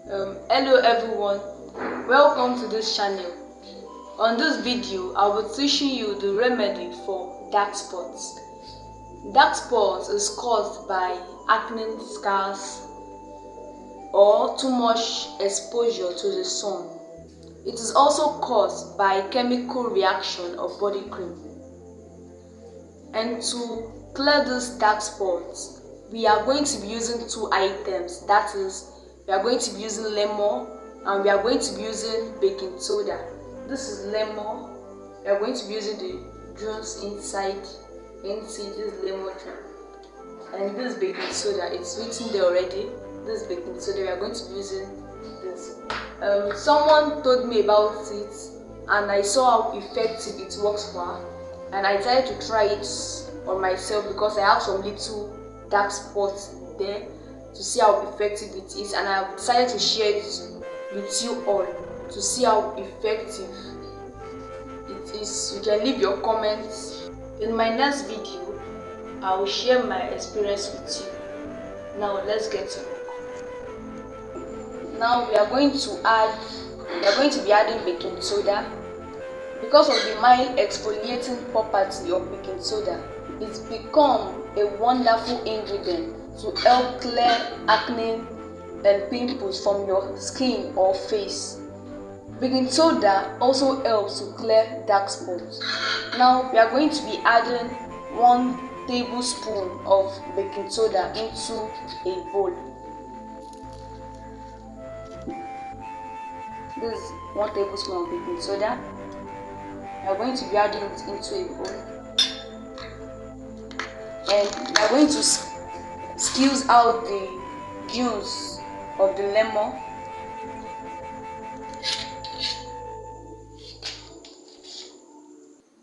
Hello everyone, welcome to this channel. On this video, I will be teaching you the remedy for dark spots. Dark spots is caused by acne scars or too much exposure to the sun. It is also caused by chemical reaction of body cream. And to clear these dark spots, we are going to be using two items. That is, we are going to be using lemon and we are going to be using baking soda. This is lemon. We are going to be using the juice inside this lemon jar. And this baking soda, it's written there already. This baking soda, we are going to be using this. Someone told me about it and I saw how effective it works for her. And I decided to try it on myself because I have some little dark spots there, to see how effective it is, and I have decided to share it with you all to see how effective it is. You can leave your comments. In my next video, I will share my experience with you. Now let's get to work. Now we are going to be adding baking soda. Because of the mild exfoliating property of baking soda, it's become a wonderful ingredient to help clear acne and pimples from your skin or face. Baking soda also helps to clear dark spots. Now we are going to be adding 1 tablespoon of baking soda into a bowl. This is 1 tablespoon of baking soda. We are going to be adding it into a bowl, and we are going to squeeze out the juice of the lemon.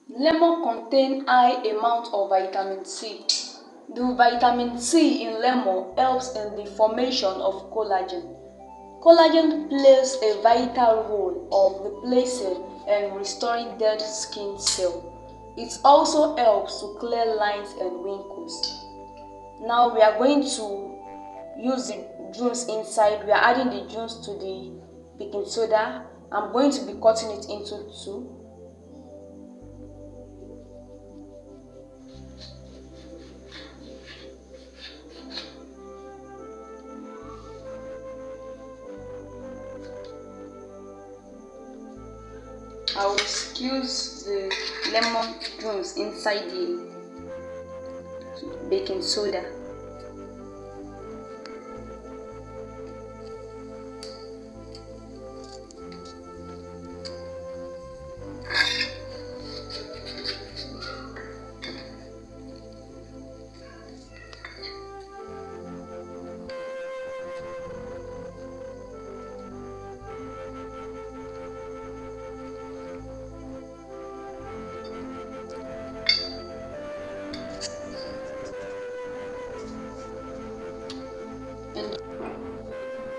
Lemon contains high amount of vitamin C. The vitamin C in lemon helps in the formation of collagen. Collagen plays a vital role of replacing and restoring dead skin cells. It also helps to clear lines and wrinkles. Now we are going to use the juice inside. We are adding the juice to the baking soda. I'm going to be cutting it into 2. I will squeeze the lemon juice inside the baking soda.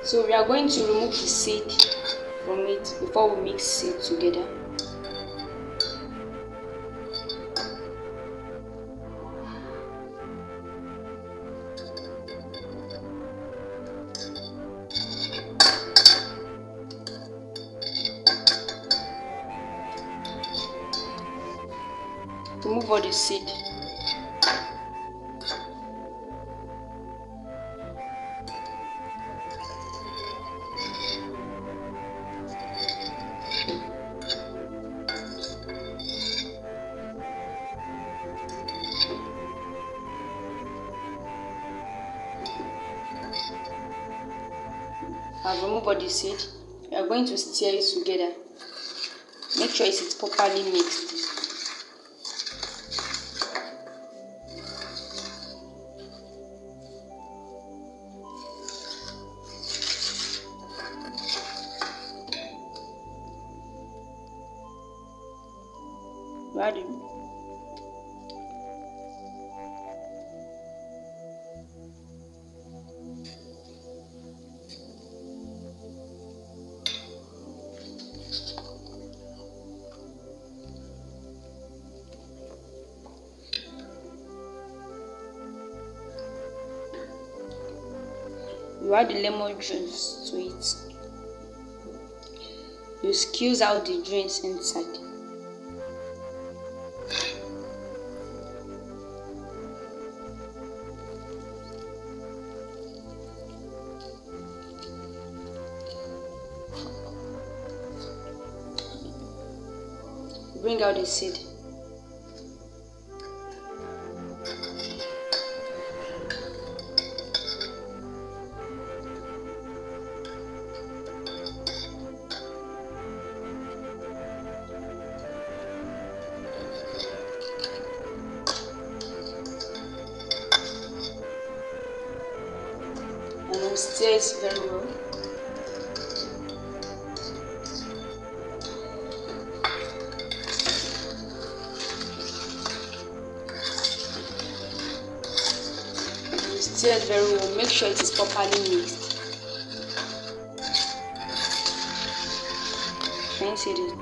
So we are going to remove the seed from it before we mix it together. Remove all the seed. I've removed all the seed. We are going to stir it together. Make sure it is properly mixed. Ready? You add the lemon juice to it. You squeeze out the drains inside. Bring out the seed. And then stir it very well. Stir it very well. Make sure it is properly mixed. Can you see this?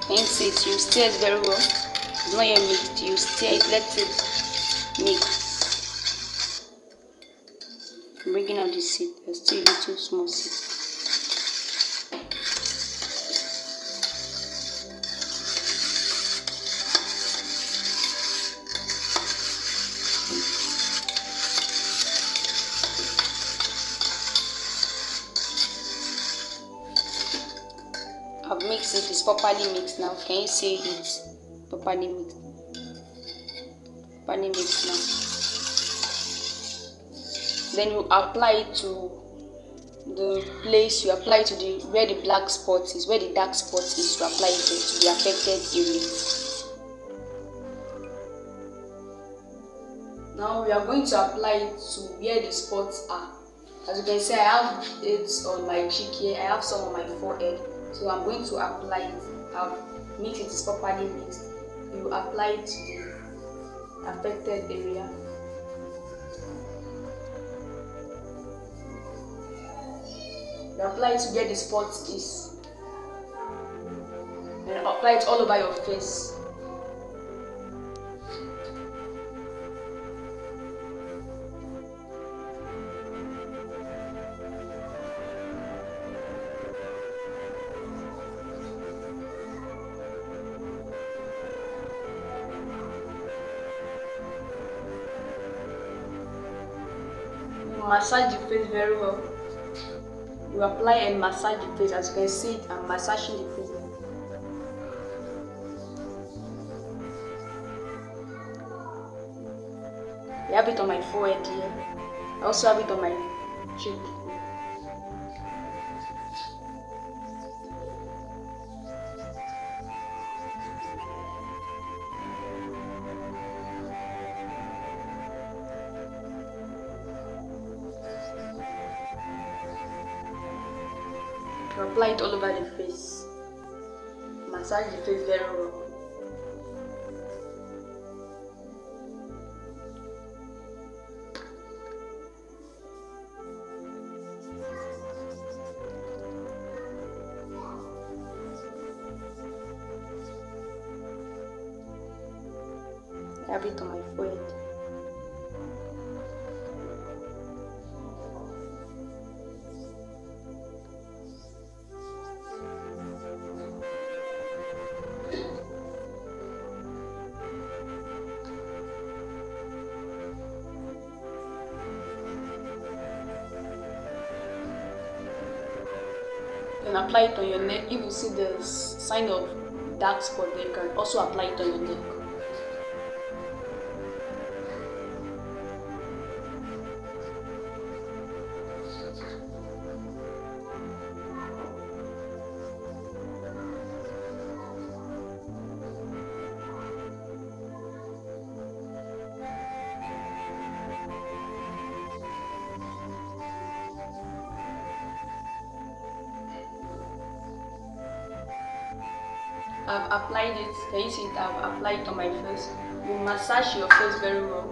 Can you see it? You stir it very well. It's not yet mixed. You stir it. Let it mix. Bringing out the seed. There's still a little small seed. I've mixed it. It's properly mixed now. Can you see it? Properly mixed. Properly mixed now. Then you apply it to the place. You apply it to the where the black spot is, where the dark spot is. You apply it to the affected area. Now we are going to apply it to where the spots are. As you can see, I have it on my cheek here. I have some on my forehead. So I'm going to apply it. I've mixed it. It's properly mixed. You apply it to the affected area. You apply it to where the spot is. And apply it all over your face. Massage the face very well. You apply and massage the face. As you can see it, I'm massaging the face. I have it on my forehead here. I also have it on my cheek. Apply it all over the face. Massage the face very well. I have it on my forehead. You can apply it on your neck. If you see the sign of dark spot there, you can also apply it on your neck. I've applied it. Can you see it? I've applied it on my face. You massage your face very well.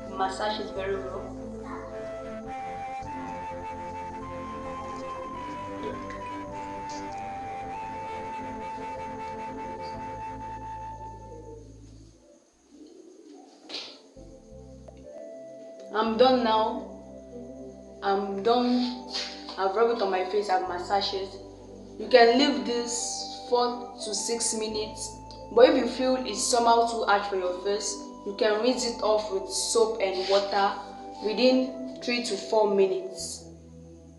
You massage it very well. I'm done now. I'm done. I've rubbed it on my face. I've massaged it. You can leave this 4 to 6 minutes, but if you feel it's somehow too hard for your face, you can rinse it off with soap and water within 3 to 4 minutes.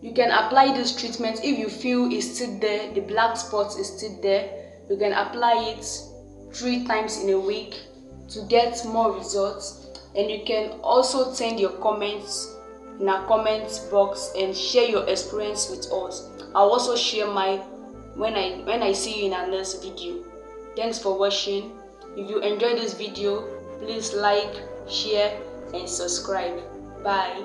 You can apply this treatment if you feel it's still there, the black spot is still there. You can apply it 3 times in a week to get more results. And you can also send your comments in our comments box and share your experience with us. I'll also share mine when I see you in our next video. Thanks for watching. If you enjoyed this video, please like, share and subscribe. Bye.